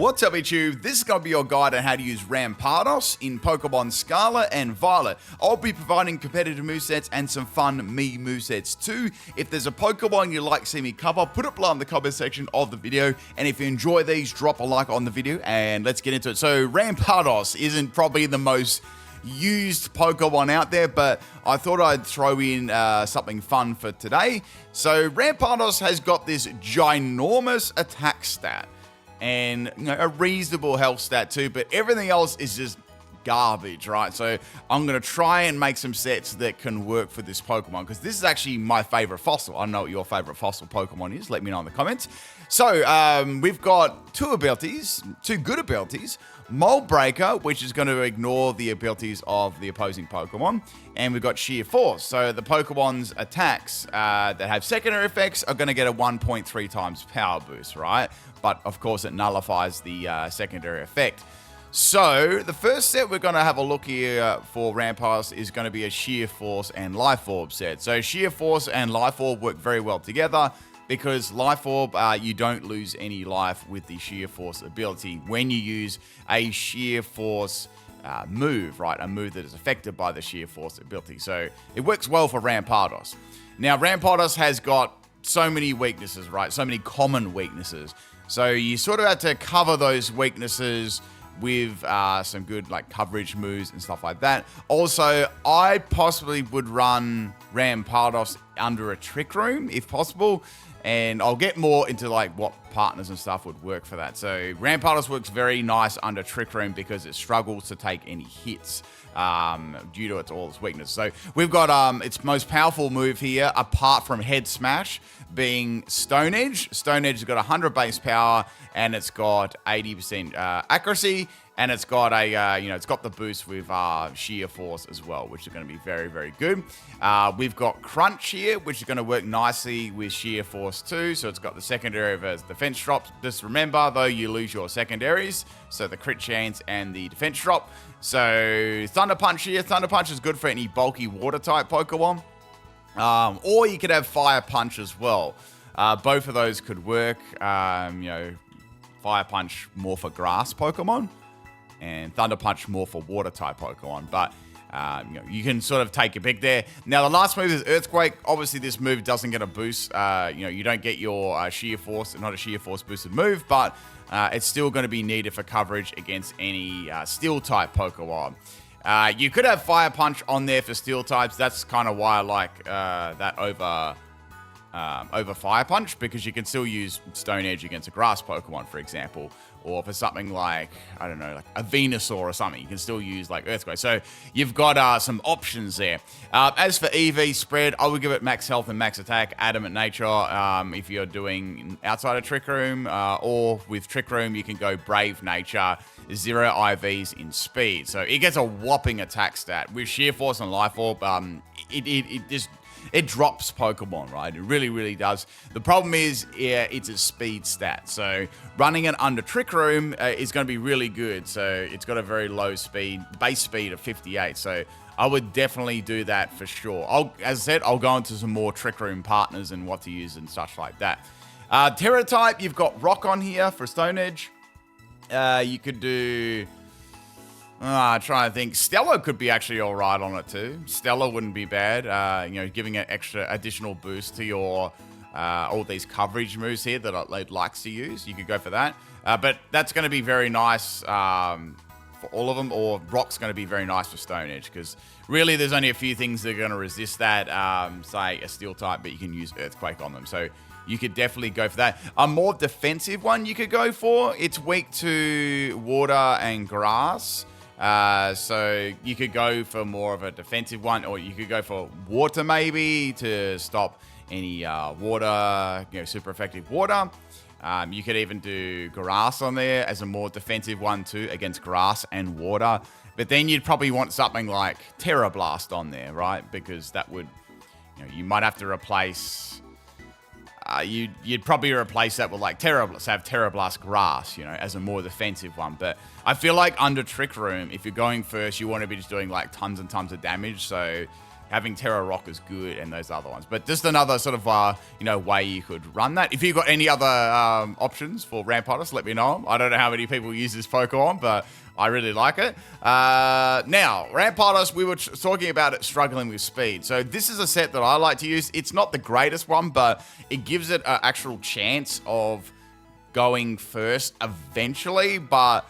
What's up, YouTube? This is going to be your guide on how to use Rampardos in Pokemon Scarlet and Violet. I'll be providing competitive movesets and some fun me movesets too. If there's a Pokemon you'd like to see me cover, put it below in the comment section of the video. And if you enjoy these, drop a like on the video and let's get into it. So Rampardos isn't probably the most used Pokemon out there, but I thought I'd throw in something fun for today. So Rampardos has got this ginormous attack stat and a reasonable health stat too, but everything else is just garbage, right? So I'm going to try and make some sets that can work for this Pokemon, because this is actually my favorite fossil. I don't know what your favorite fossil Pokemon is. Let me know in the comments. So we've got two good abilities. Mold Breaker, which is going to ignore the abilities of the opposing Pokemon. And we've got Sheer Force. So the Pokemon's attacks that have secondary effects are going to get a 1.3 times power boost, right? But of course it nullifies the secondary effect. So the first set we're going to have a look here for Rampardos is going to be a Sheer Force and Life Orb set. So Sheer Force and Life Orb work very well together, because Life Orb, you don't lose any life with the Sheer Force ability when you use a Sheer Force move, right? A move that is affected by the Sheer Force ability. So it works well for Rampardos. Now, Rampardos has got so many weaknesses, right? So many common weaknesses. So you sort of have to cover those weaknesses with some good coverage moves and stuff like that. Also, I possibly would run Rampardos under a Trick Room if possible. And I'll get more into what partners and stuff would work for that. So Rampardos works very nice under Trick Room because it struggles to take any hits due to all its weakness. So we've got its most powerful move here, apart from Head Smash, being Stone Edge. Stone Edge has got 100 base power and it's got 80% accuracy. And it's got it's got the boost with Sheer Force as well, which is going to be very, very good. We've got Crunch here, which is going to work nicely with Sheer Force too. So it's got the secondary of defense drop. Just remember, though, you lose your secondaries, so the crit chance and the defense drop. So Thunder Punch here. Thunder Punch is good for any bulky water type Pokemon. Or you could have Fire Punch as well. Both of those could work. Fire Punch more for grass Pokemon, and Thunder Punch more for water type Pokemon. But you can sort of take a pick there. Now the last move is Earthquake. Obviously this move doesn't get a boost. You don't get your Sheer Force, not a Sheer Force boosted move, but it's still going to be needed for coverage against any Steel type Pokemon. You could have Fire Punch on there for Steel types. That's kind of why I like that over Fire Punch, because you can still use Stone Edge against a grass Pokemon, for example, or for something like, I don't know, like a Venusaur or something, you can still use Earthquake. So you've got some options there. As for EV spread, I would give it max health and max attack, Adamant Nature, if you're doing outside of Trick Room, or with Trick Room, you can go Brave Nature, 0 IVs in speed. So it gets a whopping attack stat. With Sheer Force and Life Orb, it drops Pokemon, right? It really, really does. The problem is, it's a speed stat. So running it under Trick Room is going to be really good. So it's got a very low speed, base speed of 58. So I would definitely do that for sure. As I said, I'll go into some more Trick Room partners and what to use and such like that. Terra type, you've got Rock on here for Stone Edge. You could do... I'm trying to think. Stella could be actually all right on it too. Stella wouldn't be bad. Giving an extra additional boost to your all these coverage moves here that it likes to use. You could go for that. But that's going to be very nice for all of them. Or Rock's going to be very nice for Stone Edge, because really there's only a few things that are going to resist that. Say a Steel type, but you can use Earthquake on them. So you could definitely go for that. A more defensive one you could go for. It's weak to water and grass. So you could go for more of a defensive one, or you could go for water maybe to stop any water, super effective water. You could even do grass on there as a more defensive one too, against grass and water. But then you'd probably want something like Terra Blast on there, right? Because that would, you might have to replace... you'd probably replace that with Terra Blast Grass, as a more defensive one. But I feel like under Trick Room, if you're going first, you want to be just doing tons and tons of damage. So having Terra Rock is good and those other ones. But just another sort of, way you could run that. If you've got any other options for Rampardos, let me know. I don't know how many people use this Pokemon, but I really like it. Now, Rampardos, we were talking about it struggling with speed. So this is a set that I like to use. It's not the greatest one, but it gives it an actual chance of going first eventually. But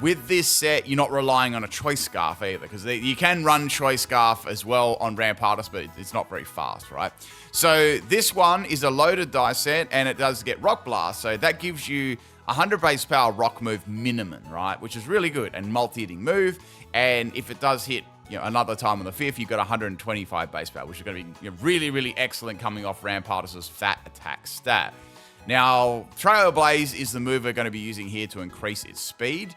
with this set, you're not relying on a Choice Scarf either, because you can run Choice Scarf as well on Rampardos, but it's not very fast, right? So this one is a loaded die set, and it does get Rock Blast. So that gives you 100 base power rock move minimum, right? Which is really good, and multi-hitting move. And if it does hit another time on the 5th, you've got 125 base power, which is going to be really, really excellent coming off Rampardos' fat attack stat. Now, Trailblaze is the move we're going to be using here to increase its speed.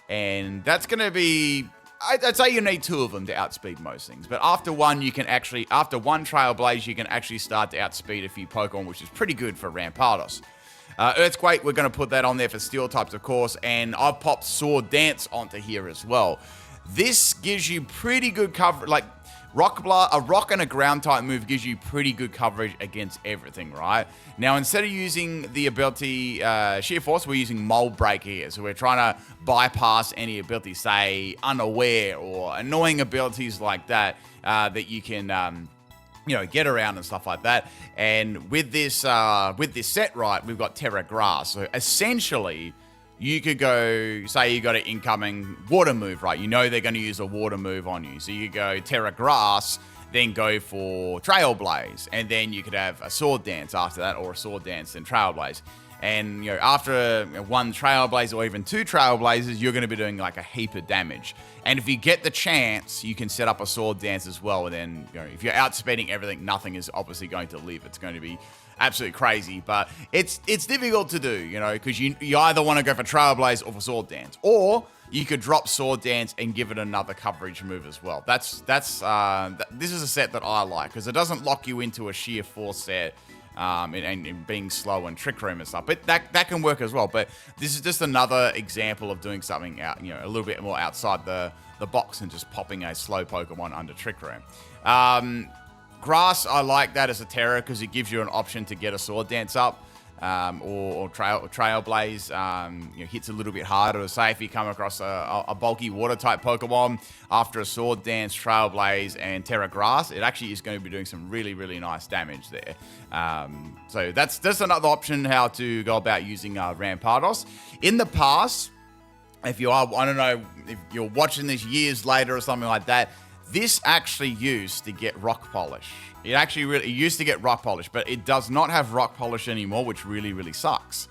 And that's going to be, I'd say you need 2 of them to outspeed most things. But after one Trailblaze, you can actually start to outspeed a few Pokemon, which is pretty good for Rampardos. Earthquake, we're going to put that on there for steel types, of course. And I've popped Sword Dance onto here as well. This gives you pretty good coverage. Like, a rock and a ground type move gives you pretty good coverage against everything, right? Now, instead of using the ability Sheer Force, we're using Mold Break here. So we're trying to bypass any ability, say, Unaware or annoying abilities like that, that you can, get around and stuff like that. And with this set, right, we've got Terra Grass. So essentially, you could go, say you got an incoming water move, right? You know they're going to use a water move on you. So you go Terra Grass, then go for Trailblaze. And then you could have a Sword Dance after that, or a Sword Dance, then Trailblaze. And, after one Trailblaze or even 2 Trailblazes, you're going to be doing like a heap of damage. And if you get the chance, you can set up a Sword Dance as well. And then, if you're outspeeding everything, nothing is obviously going to live. It's going to be absolutely crazy, but it's difficult to do, because you either want to go for Trailblaze or for Sword Dance, or you could drop Sword Dance and give it another coverage move as well. This is a set that I like, because it doesn't lock you into a Sheer Force set, and being slow and Trick Room and stuff, but that can work as well. But this is just another example of doing something out, a little bit more outside the box and just popping a slow Pokemon under Trick Room. Grass, I like that as a Terra because it gives you an option to get a Sword Dance up, or Trailblaze. Hits a little bit harder. Say if you come across a bulky water type Pokemon after a Sword Dance, Trailblaze, and Terra Grass, it actually is going to be doing some really, really nice damage there. So that's another option how to go about using Rampardos. In the past, I don't know if you're watching this years later or something like that, this actually used to get Rock Polish. It used to get Rock Polish, but it does not have Rock Polish anymore, which really, really sucks.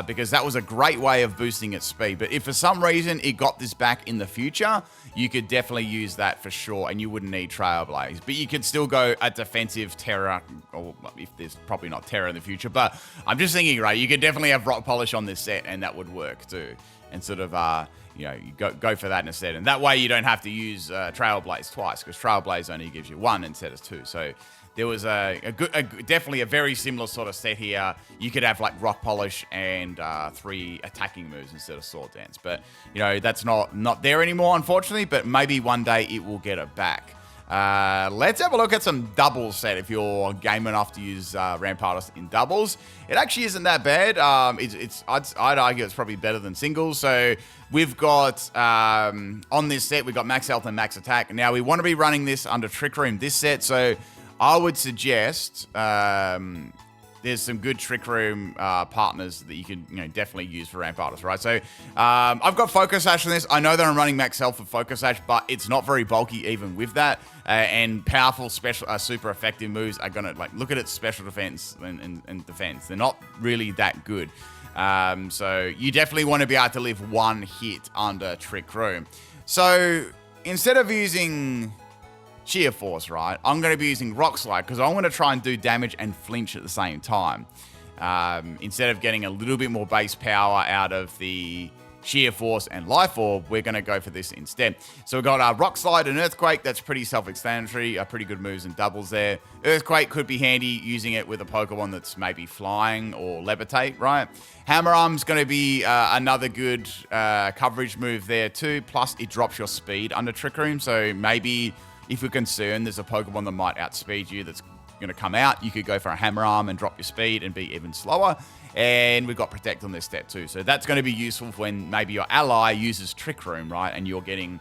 Because that was a great way of boosting its speed. But if for some reason it got this back in the future, you could definitely use that for sure, and you wouldn't need Trailblaze. But you could still go a defensive Terra, or if there's probably not Terra in the future, but I'm just thinking, right, you could definitely have Rock Polish on this set, and that would work too. And sort of, you go for that instead. And that way you don't have to use Trailblaze twice, because Trailblaze only gives you 1 instead of 2. So there was definitely a very similar sort of set here. You could have like Rock Polish and 3 attacking moves instead of Sword Dance. But, that's not there anymore, unfortunately. But maybe one day it will get it back. Let's have a look at some doubles set if you're game enough to use Rampardos in doubles. It actually isn't that bad. I'd argue it's probably better than singles. So we've got, on this set, we've got Max Health and Max Attack. Now, we want to be running this under Trick Room this set. So I would suggest there's some good Trick Room partners that you can definitely use for Rampardos, right? So I've got Focus Sash on this. I know that I'm running Max Health for Focus Sash, but it's not very bulky even with that. And powerful special, super effective moves are gonna look at its special defense and defense. They're not really that good. So you definitely want to be able to live 1 hit under Trick Room. So instead of using Sheer Force, right, I'm going to be using Rock Slide because I want to try and do damage and flinch at the same time. Instead of getting a little bit more base power out of the Sheer Force and Life Orb, we're going to go for this instead. So we've got Rock Slide and Earthquake. That's pretty self-explanatory. Pretty good moves and doubles there. Earthquake could be handy using it with a Pokemon that's maybe flying or levitate, right? Hammer Arm's going to be another good coverage move there too. Plus, it drops your speed under Trick Room. So maybe if you're concerned there's a Pokemon that might outspeed you that's going to come out, you could go for a Hammer Arm and drop your speed and be even slower. And we've got Protect on this step too. So that's going to be useful when maybe your ally uses Trick Room, right? And you're getting,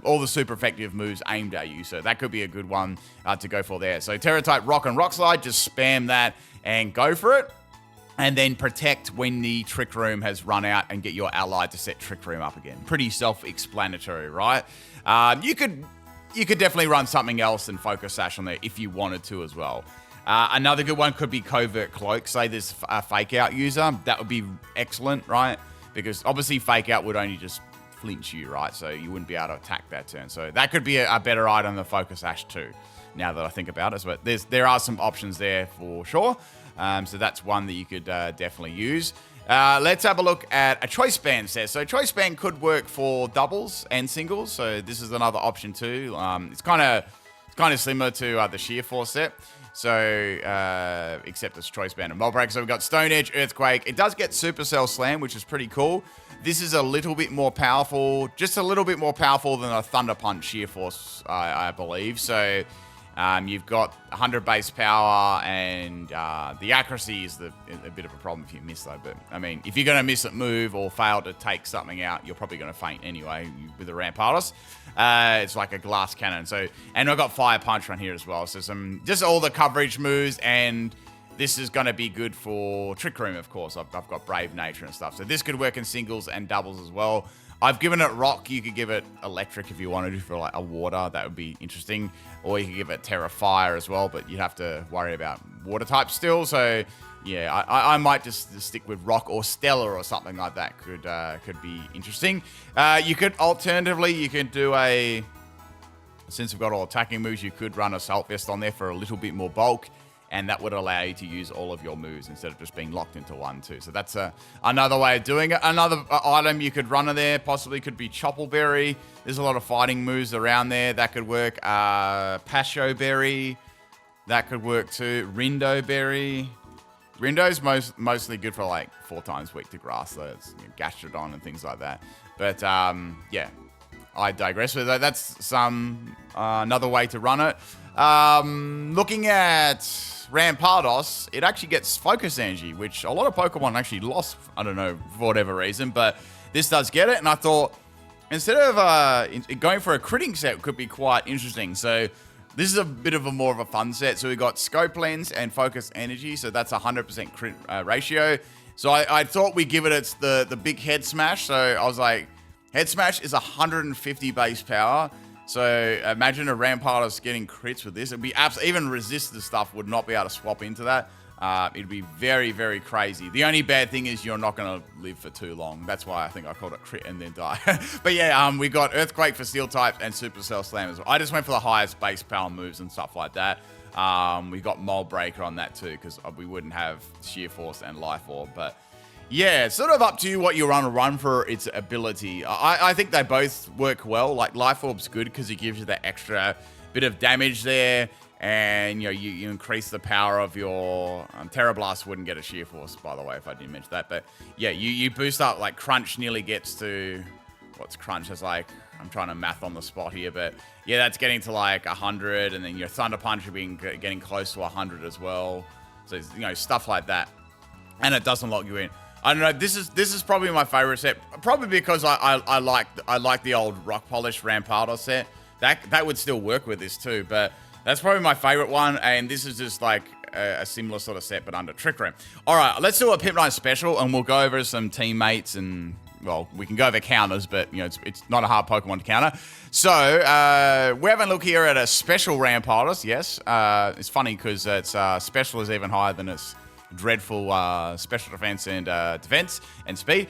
all the super effective moves aimed at you. So that could be a good one to go for there. So Terra-type Rock and Rock Slide, just spam that and go for it. And then Protect when the Trick Room has run out and get your ally to set Trick Room up again. Pretty self-explanatory, right? You could definitely run something else and Focus Sash on there if you wanted to as well. Another good one could be Covert Cloak. Say there's a Fake Out user. That would be excellent, right? Because obviously Fake Out would only just flinch you, right? So you wouldn't be able to attack that turn. So that could be a better item than Focus Sash too, now that I think about it. But there are some options there for sure. So that's one that you could definitely use. Let's have a look at a Choice Band set. So Choice Band could work for doubles and singles. So this is another option too. It's kind of similar to the Sheer Force set. So except it's Choice Band and Mold Break. So we've got Stone Edge, Earthquake. It does get Supercell Slam, which is pretty cool. This is a little bit more powerful, just a little bit more powerful than a Thunder Punch Sheer Force, I believe. So you've got 100 base power, and the accuracy is a bit of a problem if you miss though. But I mean, if you're going to miss a move or fail to take something out, you're probably going to faint anyway with the Rampardos. It's like a glass cannon. So, and I've got Fire Punch on here as well. So just all the coverage moves, and this is going to be good for Trick Room, of course. I've got Brave Nature and stuff. So this could work in singles and doubles as well. I've given it Rock. You could give it Electric if you wanted to for like a Water. That would be interesting. Or you could give it Terra Fire as well, but you'd have to worry about Water type still. So yeah, I might just stick with Rock or Stellar or something like that. Could be interesting. You could alternatively, you could do since we've got all attacking moves, you could run Assault Vest on there for a little bit more bulk. And that would allow you to use all of your moves instead of just being locked into one too. So that's another way of doing it. Another item you could run in there possibly could be Choppleberry. There's a lot of fighting moves around there. That could work. Pasho Berry. That could work too. Rindo Berry. Rindo's mostly good for like 4 times weak to grass. So it's Gastrodon and things like that. But yeah, I digress. So that's another way to run it. Looking at Rampardos, it actually gets Focus Energy, which a lot of Pokemon actually lost, I don't know, for whatever reason, but this does get it, and I thought, instead of going for a critting set could be quite interesting. So this is a bit of more of a fun set. So we got Scope Lens and Focus Energy, so that's 100% crit ratio. So I thought we'd give it the big Head Smash, so I was like, Head Smash is 150 base power. So imagine a Rampardos getting crits with this. It'd be even resisted stuff would not be able to swap into that. It'd be very, very crazy. The only bad thing is you're not going to live for too long. That's why I think I called it crit and then die. But yeah, we got Earthquake for Steel types and Supercell Slam as well. I just went for the highest base power moves and stuff like that. We got Mold Breaker on that too, because we wouldn't have Sheer Force and Life Orb. But yeah, it's sort of up to you what you want to run for its ability. I think they both work well. Like Life Orb's good because it gives you that extra bit of damage there, and you increase the power of your Terra Blast. Wouldn't get a Sheer Force, by the way, if I didn't mention that. But yeah, you boost up. Like Crunch nearly gets to what's Crunch? It's like, I'm trying to math on the spot here, but yeah, that's getting to like 100, and then your Thunder Punch will be getting close to 100 as well. So stuff like that, and it doesn't lock you in. I don't know. This is probably my favorite set, probably because I like the old Rock Polish Rampardos set. That would still work with this too, but that's probably my favorite one. And this is just like a similar sort of set, but under Trick Room. All right, let's do a PIMPNITE special, and we'll go over some teammates, and well, we can go over counters, but it's not a hard Pokemon to counter. So we're having a look here at a special Rampardos. Yes, it's funny because its special is even higher than its dreadful special defense and speed.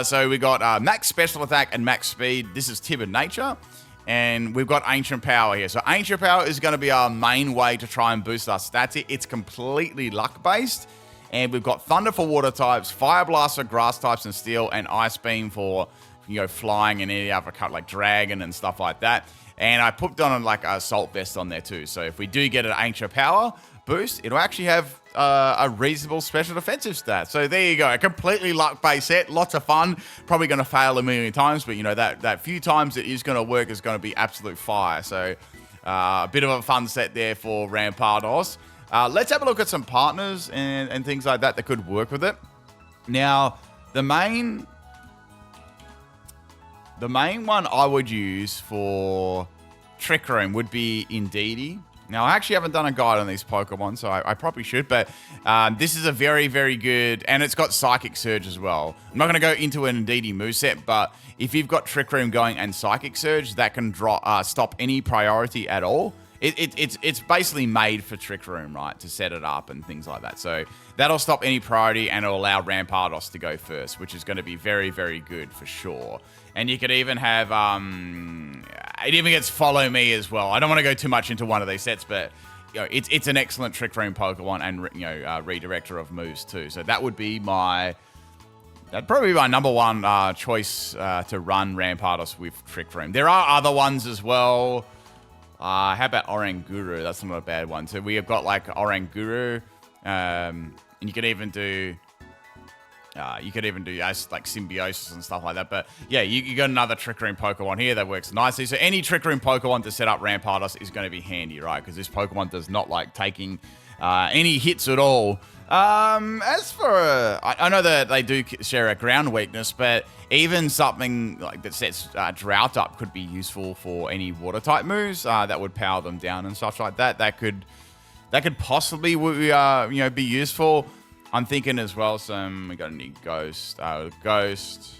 So we got max special attack and max speed. This is Timid Nature. And we've got Ancient Power here. So Ancient Power is going to be our main way to try and boost our stats here. It's completely luck-based. And we've got Thunder for water types, Fire Blast for grass types and steel, and Ice Beam for flying and any other cut like Dragon and stuff like that. And I put on like a Assault Vest on there too. So if we do get an Ancient Power boost, it'll actually have a reasonable special defensive stat. So there you go, a completely luck-based set, lots of fun. Probably going to fail a million times, but that few times it is going to work is going to be absolute fire. So a bit of a fun set there for Rampardos. Let's have a look at some partners and things like that could work with it. Now, the main one I would use for Trick Room would be Indeedee. Now, I actually haven't done a guide on these Pokemon, so I probably should, but this is a very, very good, and it's got Psychic Surge as well. I'm not going to go into an Indeedee moveset, but if you've got Trick Room going and Psychic Surge, that can stop any priority at all. It's basically made for Trick Room, right, to set it up and things like that. So that'll stop any priority, and it'll allow Rampardos to go first, which is going to be very, very good for sure. And you could even have, it even gets Follow Me as well. I don't want to go too much into one of these sets, but you know, it's an excellent Trick Room Pokemon and redirector of moves too. So that would be that'd probably be my number one choice to run Rampardos with Trick Room. There are other ones as well. How about Oranguru? That's not a bad one. So we have got like Oranguru, and you could even do like Symbiosis and stuff like that. But yeah, you got another Trick Room Pokemon here that works nicely. So any Trick Room Pokemon to set up Rampardos is going to be handy, right? Because this Pokemon does not like taking any hits at all. As for, I know that they do share a ground weakness, but even something like that sets Drought up could be useful for any water type moves that would power them down and stuff like that. That could possibly be useful. I'm thinking as well we got any Ghost. Ghost.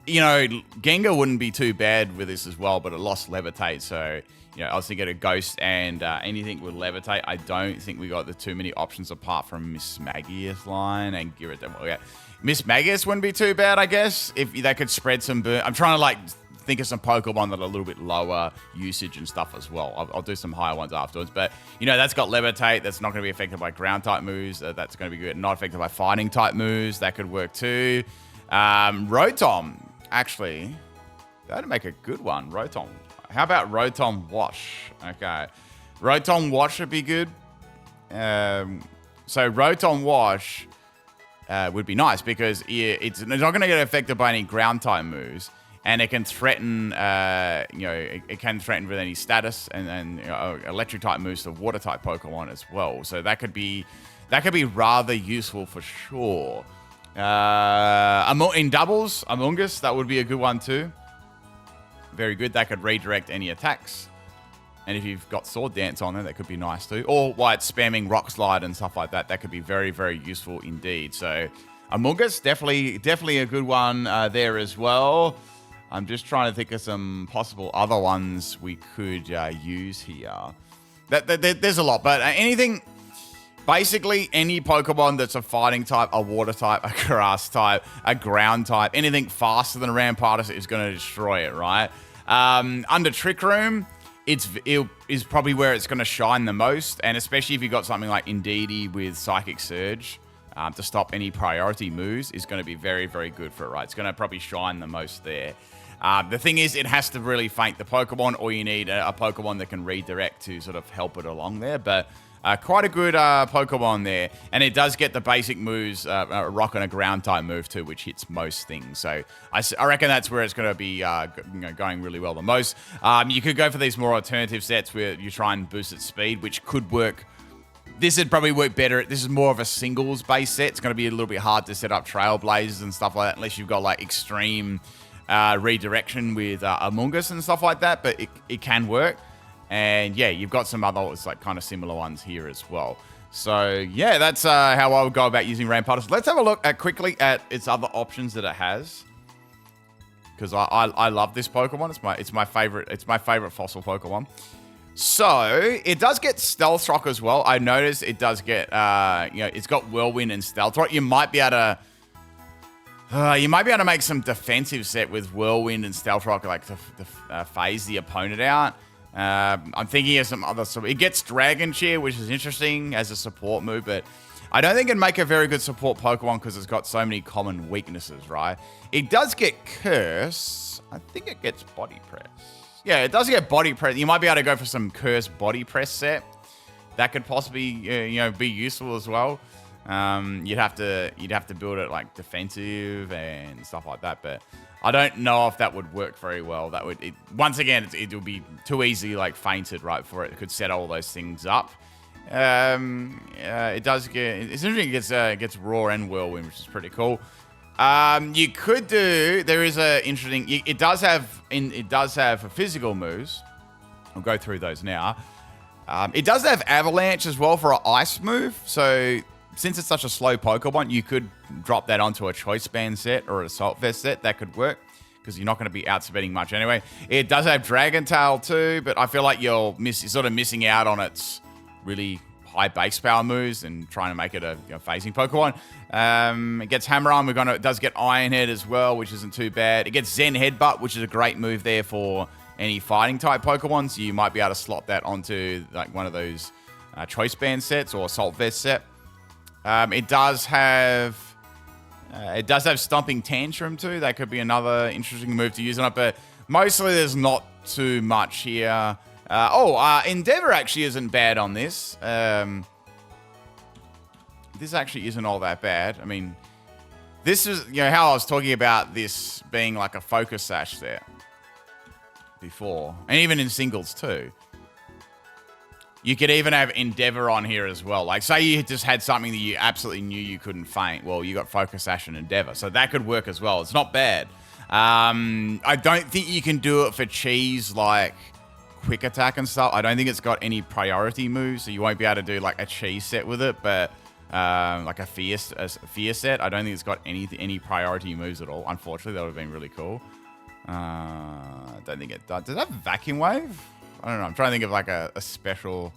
Gengar wouldn't be too bad with this as well, but it lost Levitate, so I was thinking a Ghost and anything with Levitate. I don't think we got too many options apart from Miss Magius line and Gyarados. Yeah. Miss Magius wouldn't be too bad, I guess, if they could spread some burn. I'm trying to think of some Pokemon that are a little bit lower usage and stuff as well. I'll do some higher ones afterwards, but that's got Levitate. That's not going to be affected by ground type moves. That's going to be good. Not affected by fighting type moves. That could work too. Rotom, actually, that'd make a good one. Rotom. How about Rotom Wash? Okay, Rotom Wash would be good. So Rotom Wash would be nice because it's not going to get affected by any ground type moves. And it can threaten, it can threaten with any status and electric type moves to water type Pokemon as well. So that could be rather useful for sure. In doubles, Among Us, that would be a good one too. Very good. That could redirect any attacks. And if you've got Sword Dance on there, that could be nice too. Or while it's spamming Rock Slide and stuff like that, that could be very, very useful indeed. So Among Us, definitely a good one there as well. I'm just trying to think of some possible other ones we could use here. There's a lot, but basically any Pokemon that's a fighting type, a water type, a grass type, a ground type, anything faster than a Rampardos is going to destroy it, right? Under Trick Room, it is probably where it's going to shine the most, and especially if you've got something like Indeedee with Psychic Surge to stop any priority moves is going to be very, very good for it, right? It's going to probably shine the most there. The thing is, it has to really faint the Pokemon, or you need a Pokemon that can redirect to sort of help it along there. But quite a good Pokemon there. And it does get the basic moves, a rock and a ground type move too, which hits most things. So I reckon that's where it's going to be going really well the most. You could go for these more alternative sets where you try and boost its speed, which could work. This would probably work better. This is more of a singles-based set. It's going to be a little bit hard to set up trailblazes and stuff like that, unless you've got like extreme redirection with Among Us and stuff like that, but it can work. And yeah, you've got some other like kind of similar ones here as well. So yeah, that's how I would go about using Rampardos. Let's have a look quickly at its other options that it has, because I love this Pokemon. It's my favorite fossil Pokemon. So it does get Stealth Rock as well. I noticed it does get it's got Whirlwind and Stealth Rock. You might be able to make some defensive set with Whirlwind and Stealth Rock, like to phase the opponent out. I'm thinking of some other stuff. It gets Dragon Cheer, which is interesting as a support move, but I don't think it'd make a very good support Pokemon because it's got so many common weaknesses, right? It does get Curse. I think it gets Body Press. Yeah, it does get Body Press. You might be able to go for some Curse Body Press set. That could possibly, be useful as well. You'd have to build it like defensive and stuff like that. But I don't know if that would work very well. That would, once again, it would be too easily like fainted right for it. It could set all those things up. It does get, it's interesting. It gets Roar and Whirlwind, which is pretty cool. You could do, there is a interesting, it does have physical moves. I'll go through those now. It does have Avalanche as well for an ice move. So since it's such a slow Pokemon, you could drop that onto a Choice Band set or an Assault Vest set. That could work because you're not going to be outspeeding much anyway. It does have Dragon Tail too, but I feel like you're sort of missing out on its really high base power moves and trying to make it a phasing Pokemon. It gets Hammer Arm. It does get Iron Head as well, which isn't too bad. It gets Zen Headbutt, which is a great move there for any fighting type Pokemon. So you might be able to slot that onto like one of those Choice Band sets or Assault Vest set. It does have Stomping Tantrum too. That could be another interesting move to use on it, but mostly there's not too much here. Endeavor actually isn't bad on this. This actually isn't all that bad. I mean, this is, how I was talking about this being like a Focus Sash there before, and even in singles too. You could even have Endeavor on here as well. Like, say you just had something that you absolutely knew you couldn't feint. Well, you got Focus Sash and Endeavor, so that could work as well. It's not bad. I don't think you can do it for cheese like Quick Attack and stuff. I don't think it's got any priority moves, so you won't be able to do like a cheese set with it. But like a fear set, I don't think it's got any priority moves at all. Unfortunately, that would have been really cool. I don't think it does. Does it have Vacuum Wave? I don't know. I'm trying to think of like a special.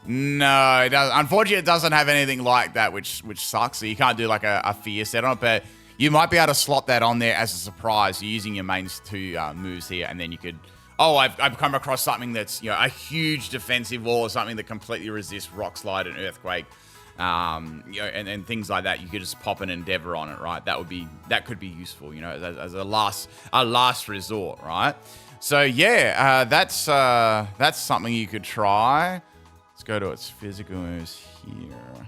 No, it doesn't. Unfortunately, it doesn't have anything like that, which sucks. So you can't do like a fear set on it, but you might be able to slot that on there as a surprise using your main two moves here, and then you could. Oh, I've come across something that's a huge defensive wall or something that completely resists Rock Slide and Earthquake, and things like that. You could just pop an Endeavor on it, right? That could be useful, as a last resort, right? So yeah, that's something you could try. Let's go to its physical moves here.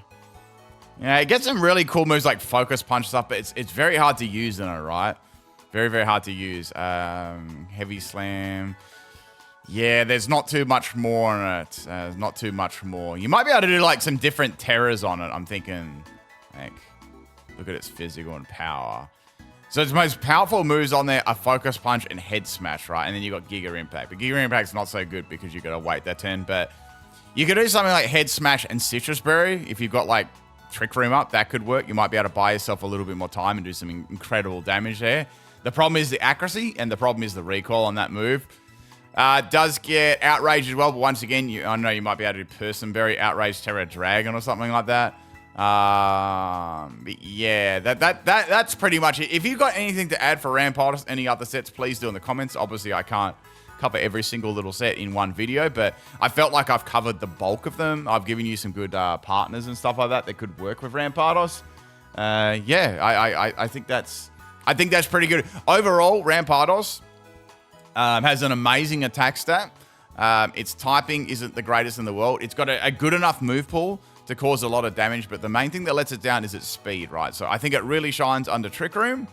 Yeah, it gets some really cool moves like Focus Punch stuff, but it's very hard to use in it, right? Very, very hard to use. Heavy Slam. Yeah, there's not too much more on it. Not too much more. You might be able to do like some different terrors on it. I'm thinking, like, look at its physical and power. So its most powerful moves on there are Focus Punch and Head Smash, right? And then you got Giga Impact. But Giga Impact's not so good because you got to wait that turn. But you could do something like Head Smash and Citrus Berry. If you've got like Trick Room up, that could work. You might be able to buy yourself a little bit more time and do some incredible damage there. The problem is the accuracy, and the problem is the recoil on that move. It does get Outrage as well, but once again, I know you might be able to do Person Berry, Outrage, Terra Dragon, or something like that. Yeah, that's pretty much it. If you've got anything to add for Rampardos, any other sets, please do in the comments. Obviously, I can't cover every single little set in one video, but I felt like I've covered the bulk of them. I've given you some good partners and stuff like that could work with Rampardos. Yeah, I think that's pretty good. Overall, Rampardos has an amazing attack stat. Its typing isn't the greatest in the world. It's got a good enough move pool to cause a lot of damage, but the main thing that lets it down is its speed, right? So I think it really shines under Trick Room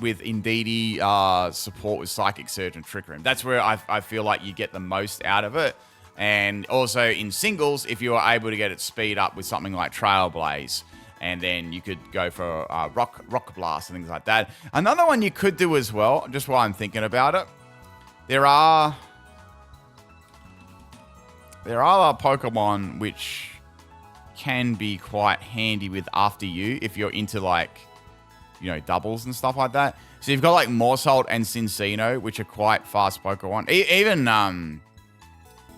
with Indeedee support with Psychic Surge and Trick Room. That's where I feel like you get the most out of it. And also in singles, if you are able to get its speed up with something like Trailblaze, and then you could go for Rock Blast and things like that. Another one you could do as well, just while I'm thinking about it, there are Pokemon which can be quite handy with After You if you're into like, doubles and stuff like that. So you've got like Morsehold and Cinccino, which are quite fast Pokemon. Even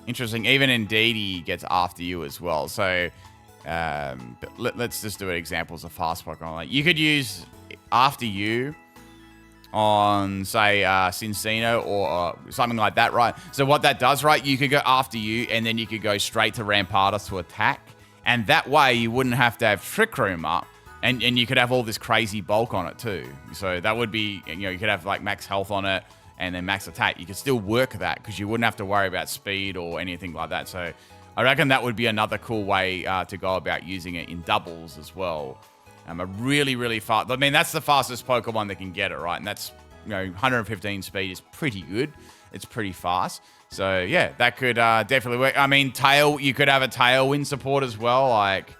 interesting, even Indeedee gets After You as well. So but let's just do examples of fast Pokemon. Like you could use After You on, say, Cinccino or something like that, right? So what that does, right, you could go After You and then you could go straight to Rampardos to attack. And that way you wouldn't have to have Trick Room up and you could have all this crazy bulk on it too. So that would be, you could have like max health on it and then max attack. You could still work that because you wouldn't have to worry about speed or anything like that. So I reckon that would be another cool way to go about using it in doubles as well. A really, really fast. I mean, that's the fastest Pokemon that can get it, right? And that's, 115 speed is pretty good. It's pretty fast. So, yeah, that could definitely work. I mean, you could have a Tailwind support as well. Like,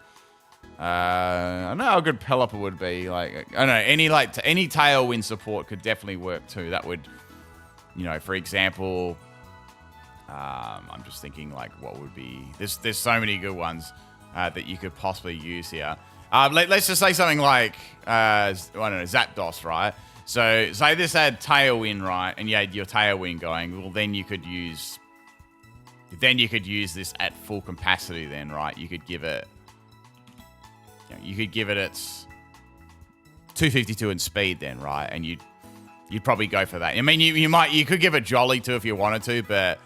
I don't know how good Pelipper would be. Like, I don't know. Any Tailwind support could definitely work too. That would, for example, I'm just thinking, like, what would be... There's so many good ones that you could possibly use here. Let's just say something like, I don't know, Zapdos, right? So, say this had Tailwind, right? And you had your Tailwind going. Well, then you could use this at full capacity then, right? You could give it... you could give it its 252 in speed then, right? And you'd probably go for that. I mean, you could give it Jolly too if you wanted to, but...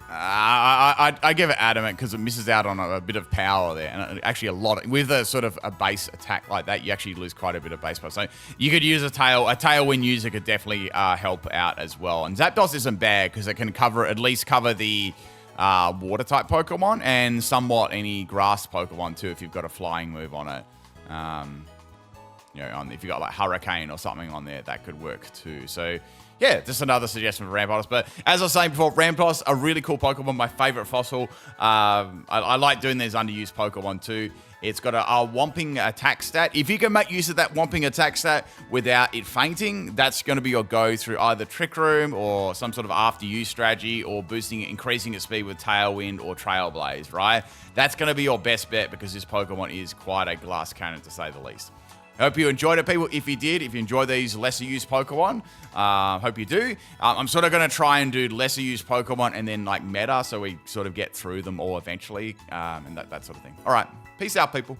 I give it Adamant because it misses out on a bit of power there, and actually a lot with a sort of a base attack like that, you actually lose quite a bit of base power. So you could use a Tailwind user could definitely help out as well. And Zapdos isn't bad because it can at least cover the water type Pokemon and somewhat any grass Pokemon too if you've got a flying move on it. If you've got like Hurricane or something on there, that could work too. So. Yeah, just another suggestion for Rampardos. But as I was saying before, Rampardos, a really cool Pokemon, my favorite fossil. I like doing these underused Pokemon too. It's got a Whomping attack stat. If you can make use of that Whomping attack stat without it fainting, that's going to be your go through either Trick Room or some sort of after use strategy or increasing its speed with Tailwind or Trailblaze, right? That's going to be your best bet because this Pokemon is quite a glass cannon to say the least. I hope you enjoyed it, people. If you did, if you enjoyed these lesser used Pokemon, hope you do. I'm sort of going to try and do lesser used Pokemon and then like meta so we sort of get through them all eventually and that sort of thing. All right. Peace out, people.